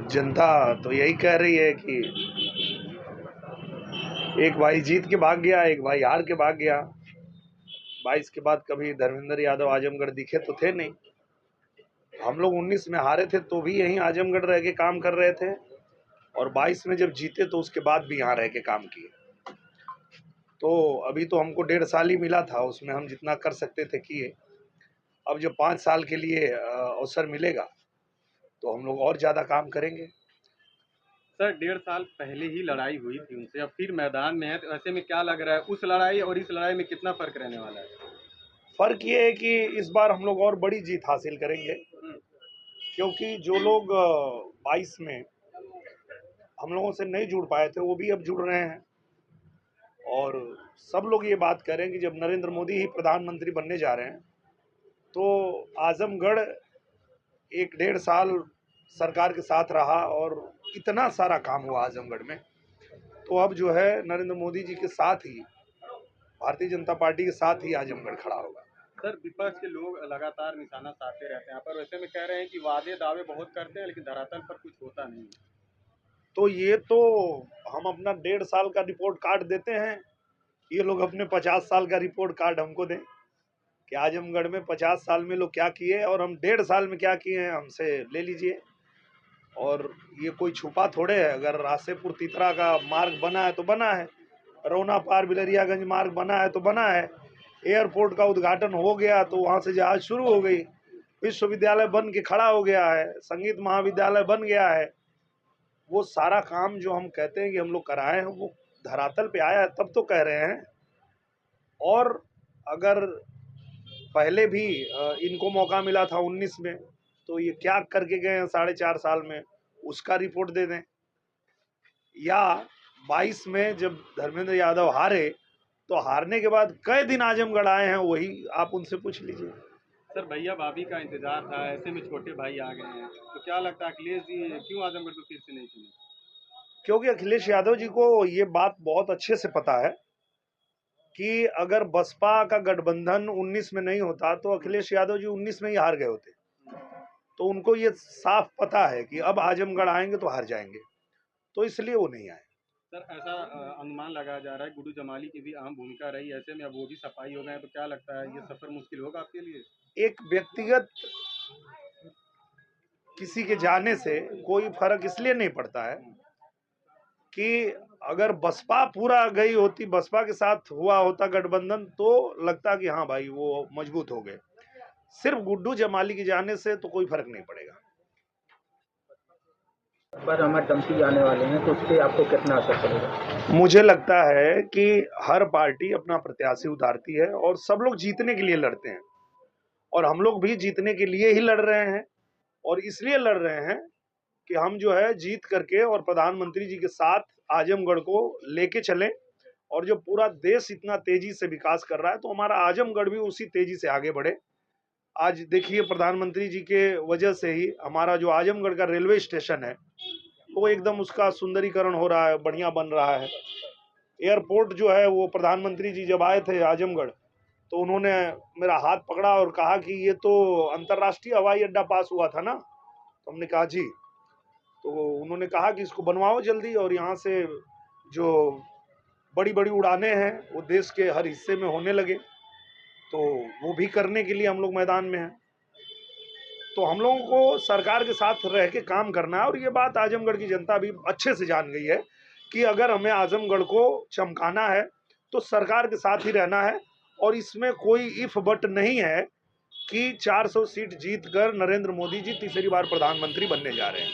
जनता तो यही कह रही है कि एक भाई जीत के भाग गया, एक भाई हार के भाग गया। 22 के बाद कभी धर्मेंद्र यादव आजमगढ़ दिखे तो थे नहीं। हम लोग 19 में हारे थे तो भी यहीं आजमगढ़ रह के काम कर रहे थे, और 22 में जब जीते तो उसके बाद भी यहाँ रह के काम किए। तो अभी तो हमको 1.5 साल ही मिला था, उसमें हम जितना कर सकते थे किए। अब जब 5 साल के लिए अवसर मिलेगा तो हम लोग और ज़्यादा काम करेंगे। सर 1.5 साल पहले ही लड़ाई हुई थी उनसे, अब फिर मैदान में है, तो ऐसे में क्या लग रहा है उस लड़ाई और इस लड़ाई में कितना फर्क रहने वाला है? फर्क ये है कि इस बार हम लोग और बड़ी जीत हासिल करेंगे, क्योंकि जो लोग 22 में हम लोगों से नहीं जुड़ पाए थे वो भी अब जुड़ रहे हैं। और सब लोग ये बात कर रहे हैं कि जब नरेंद्र मोदी ही प्रधानमंत्री बनने जा रहे हैं तो आजमगढ़ एक 1.5 साल सरकार के साथ रहा और इतना सारा काम हुआ आजमगढ़ में, तो अब जो है नरेंद्र मोदी जी के साथ ही, भारतीय जनता पार्टी के साथ ही आजमगढ़ खड़ा होगा। सर विपक्ष के लोग लगातार निशाना साधते रहते हैं यहाँ पर, वैसे में कह रहे हैं कि वादे दावे बहुत करते हैं लेकिन धरातल पर कुछ होता नहीं। तो ये तो हम अपना 1.5 साल का रिपोर्ट कार्ड देते हैं, ये लोग अपने 50 साल का रिपोर्ट कार्ड हमको दें कि आजमगढ़ में 50 साल में लोग क्या किए और हम 1.5 साल में क्या किए हैं, हमसे ले लीजिए। और ये कोई छुपा थोड़े है, अगर रासेपुर तितरा का मार्ग बना है तो बना है, रौना पार बिलरियागंज मार्ग बना है तो बना है, एयरपोर्ट का उद्घाटन हो गया तो वहाँ से जहाज शुरू हो गई, विश्वविद्यालय बन के खड़ा हो गया है, संगीत महाविद्यालय बन गया है। वो सारा काम जो हम कहते हैं कि हम लोग कराए हैं वो धरातल पे आया है, तब तो कह रहे हैं। और अगर पहले भी इनको मौका मिला था 19 में, तो ये क्या करके गए हैं 4.5 साल में, उसका रिपोर्ट दे दें। या 22 में जब धर्मेंद्र यादव हारे तो हारने के बाद कई दिन आजमगढ़ आए हैं, वही आप उनसे पूछ लीजिए। सर भैया भाभी का इंतजार था, ऐसे में छोटे भाई आ गए हैं, तो क्या लगता है अखिलेश जी क्यों आजमगढ़ को फिर से नहीं चुने? क्योंकि अखिलेश यादव जी को ये बात बहुत अच्छे से पता है कि अगर बसपा का गठबंधन 19 में नहीं होता तो अखिलेश यादव जी 19 में ही हार गए होते। तो उनको ये साफ पता है कि अब आजमगढ़ आएंगे तो हार जाएंगे, तो इसलिए वो नहीं आए। सर ऐसा अनुमान लगाया जा रहा है गुड्डू जमाली की भी अहम भूमिका रही, ऐसे में अब वो भी सफाई हो गए हैं, तो क्या लगता है ये सफर मुश्किल होगा आपके लिए? एक व्यक्तिगत किसी के जाने से कोई फर्क इसलिए नहीं पड़ता है कि अगर बसपा पूरा गई होती, बसपा के साथ हुआ होता गठबंधन, तो लगता कि हाँ भाई वो मजबूत हो गए। सिर्फ गुड्डू जमाली के जाने से तो कोई फर्क नहीं पड़ेगा। पर अमर डंपी आने वाले हैं तो उससे आपको कितना असर पड़ेगा? मुझे लगता है कि हर पार्टी अपना प्रत्याशी उतारती है और सब लोग जीतने के लिए लड़ते हैं, और हम लोग भी जीतने के लिए ही लड़ रहे हैं। और इसलिए लड़ रहे हैं कि हम जो है जीत करके और प्रधानमंत्री जी के साथ आजमगढ़ को लेके चलें। और जो पूरा देश इतना तेजी से विकास कर रहा है तो हमारा आजमगढ़ भी उसी तेजी से आगे बढ़े। आज देखिए प्रधानमंत्री जी के वजह से ही हमारा जो आजमगढ़ का रेलवे स्टेशन है वो एकदम उसका सुंदरीकरण हो रहा है, बढ़िया बन रहा है। एयरपोर्ट जो है वो प्रधानमंत्री जी जब आए थे आजमगढ़ तो उन्होंने मेरा हाथ पकड़ा और कहा कि ये तो अंतर्राष्ट्रीय हवाई अड्डा पास हुआ था ना। तो हमने कहा जी। तो उन्होंने कहा कि इसको बनवाओ जल्दी, और यहाँ से जो बड़ी बड़ी उड़ानें हैं वो देश के हर हिस्से में होने लगे, तो वो भी करने के लिए हम लोग मैदान में हैं। तो हम लोगों को सरकार के साथ रह के काम करना है, और ये बात आजमगढ़ की जनता भी अच्छे से जान गई है कि अगर हमें आजमगढ़ को चमकाना है तो सरकार के साथ ही रहना है। और इसमें कोई इफ बट नहीं है कि 400 सीट जीतकर नरेंद्र मोदी जी तीसरी बार प्रधानमंत्री बनने जा रहे हैं।